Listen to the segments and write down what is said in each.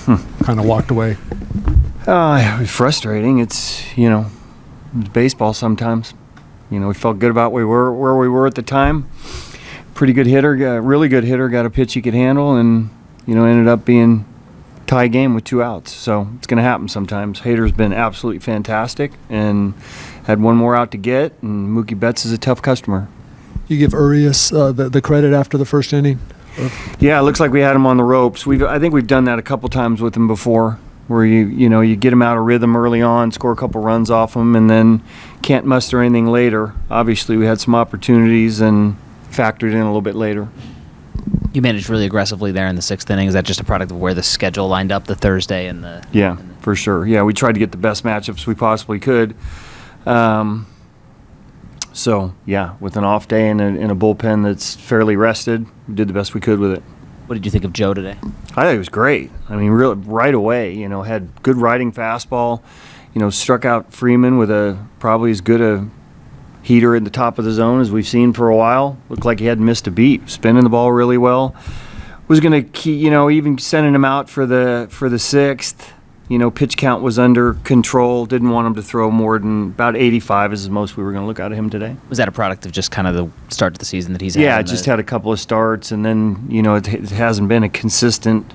kind of walked away? It was frustrating. It's baseball sometimes. We felt good about where we were at the time. Pretty good hitter, really good hitter, got a pitch he could handle, and ended up being tie game with 2 outs. So it's going to happen sometimes. Hader's been absolutely fantastic and had one more out to get, and Mookie Betts is a tough customer. You give Urias the credit after the first inning? Yeah, it looks like we had him on the ropes. I think we've done that a couple times with him before, where you get him out of rhythm early on, score a couple runs off him, and then can't muster anything later. Obviously, we had some opportunities and factored in a little bit later. You managed really aggressively there in the 6th inning. Is that just a product of where the schedule lined up, the Thursday and the... Yeah, for sure. Yeah, we tried to get the best matchups we possibly could. So, yeah, with an off day and a bullpen that's fairly rested, we did the best we could with it. What did you think of Joe today? I think it was great. I mean, really, right away, had good riding fastball, struck out Freeman with probably as good a heater in the top of the zone as we've seen for a while. Looked like he hadn't missed a beat, spinning the ball really well. Was going to keep, even sending him out for the 6th. Pitch count was under control. Didn't want him to throw more than about 85 is the most we were going to look out of him today. Was that a product of just kind of the start to the season that he's had? Yeah, just had a couple of starts, and then, it hasn't been a consistent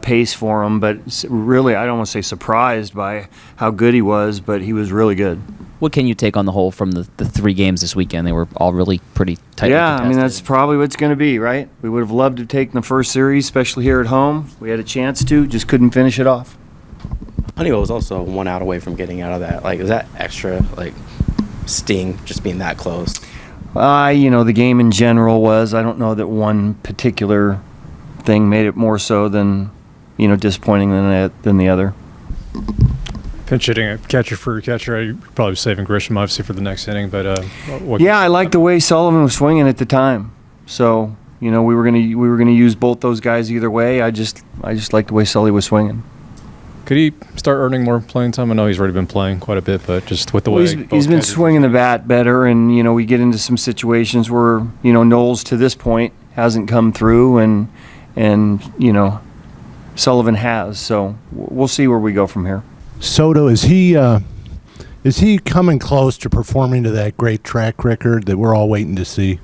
pace for him. But really, I don't want to say surprised by how good he was, but he was really good. What can you take on the whole from the 3 games this weekend? They were all really pretty tight. Yeah, I mean, that's probably what it's going to be, right? We would have loved to have taken the first series, especially here at home. We had a chance to, just couldn't finish it off. Honeywell was also 1 out away from getting out of that. Is that extra, sting just being that close? The game in general was. I don't know that one particular thing made it more so than, disappointing than the other. Pinch hitting a catcher for a catcher. I'd probably saving Grisham obviously for the next inning, but I like the way Sullivan was swinging at the time. So we were gonna use both those guys either way. I just like the way Sully was swinging. Could he start earning more playing time? I know he's already been playing quite a bit, but just with the way he's been swinging the bat better, and we get into some situations where Knowles to this point hasn't come through, and Sullivan has. So we'll see where we go from here. Soto, is he coming close to performing to that great track record that we're all waiting to see?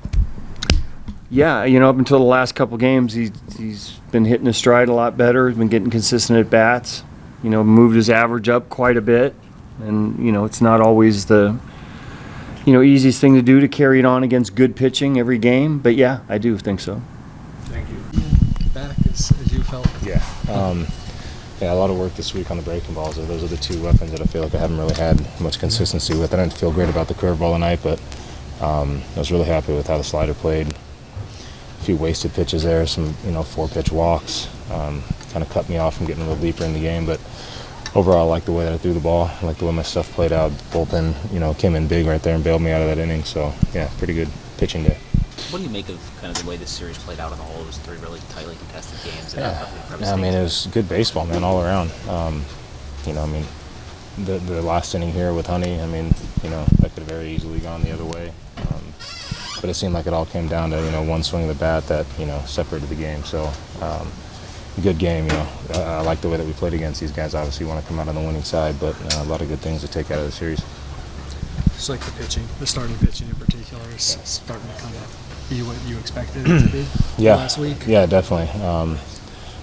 Yeah, up until the last couple games, he's been hitting his stride a lot better. He's been getting consistent at bats. Moved his average up quite a bit, and it's not always the easiest thing to do to carry it on against good pitching every game. But yeah, I do think so. Thank you. Back as you felt. Yeah. A lot of work this week on the breaking balls. Those are the 2 weapons that I feel like I haven't really had much consistency with. I didn't feel great about the curveball tonight, but I was really happy with how the slider played. A few wasted pitches there, some 4-pitch walks. Kind of cut me off from getting a little deeper in the game, but overall I like the way that I threw the ball. I like the way my stuff played out. The bullpen, came in big right there and bailed me out of that inning. So yeah, pretty good pitching day. What do you make of kind of the way this series played out on the whole? It was 3 really tightly contested games. Yeah, I mean, it was good baseball, man, all around. The last inning here with Honey, that could have very easily gone the other way. But it seemed like it all came down to, one swing of the bat that, separated the game. So, good game, I like the way that we played against these guys. Obviously, you want to come out on the winning side, but a lot of good things to take out of the series. Just like the pitching, the starting pitching in particular is starting to kind of be what you expected it to be last week? Yeah, definitely.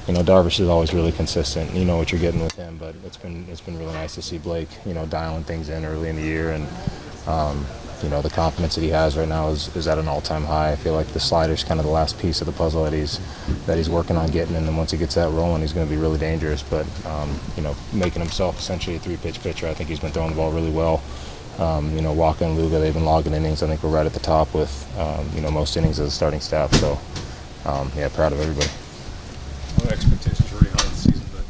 Darvish is always really consistent. You know what you're getting with him, but it's been really nice to see Blake, dialing things in early in the year, and the confidence that he has right now is at an all-time high. I feel like the slider's kind of the last piece of the puzzle that he's working on getting, and then once he gets that rolling, he's going to be really dangerous. But making himself essentially a 3-pitch pitcher, I think he's been throwing the ball really well. Walker and Luga, they've been logging innings. I think we're right at the top with most innings of the starting staff. So proud of everybody. Well, expectations are really high this season, but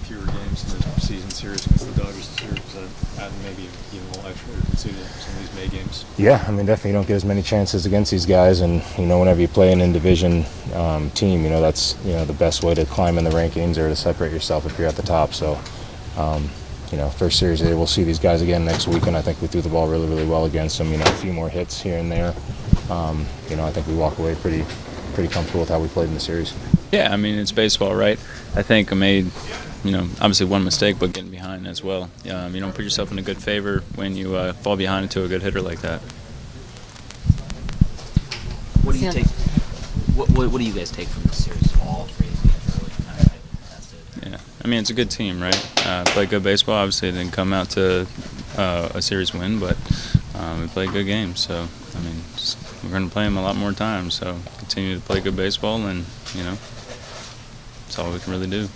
fewer games in the season series against the Dodgers this year, adding maybe even a little extra urgency to some of these May games. Yeah, I mean, definitely you don't get as many chances against these guys, and whenever you play an in-division team, that's the best way to climb in the rankings or to separate yourself if you're at the top. So, first series we'll see these guys again next week, and I think we threw the ball really, really well against them. A few more hits here and there. I think we walk away pretty pretty comfortable with how we played in the series. Yeah, I mean, it's baseball, right? I think I made, obviously one mistake, but getting behind as well. You don't put yourself in a good favor when you fall behind into a good hitter like that. What do you take? What do you guys take from this series? All three of you guys really kind of tested. Yeah, I mean, it's a good team, right? Played good baseball. Obviously, it didn't come out to a series win, but we played good games. So, I mean, we're going to play them a lot more times. So, continue to play good baseball, and that's all we can really do.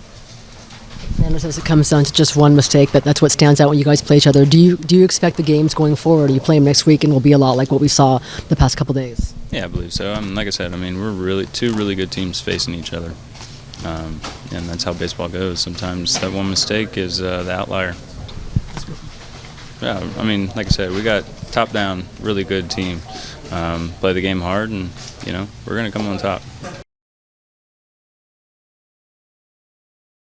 Fernando says it comes down to just one mistake, but that's what stands out when you guys play each other. Do you expect the games going forward? Or you play them next week and will be a lot like what we saw the past couple days? Yeah, I believe so. Like I said, I mean, we're two really good teams facing each other, and that's how baseball goes. Sometimes that one mistake is the outlier. Yeah, I mean, like I said, we got top down, really good team. Play the game hard, and we're going to come on top.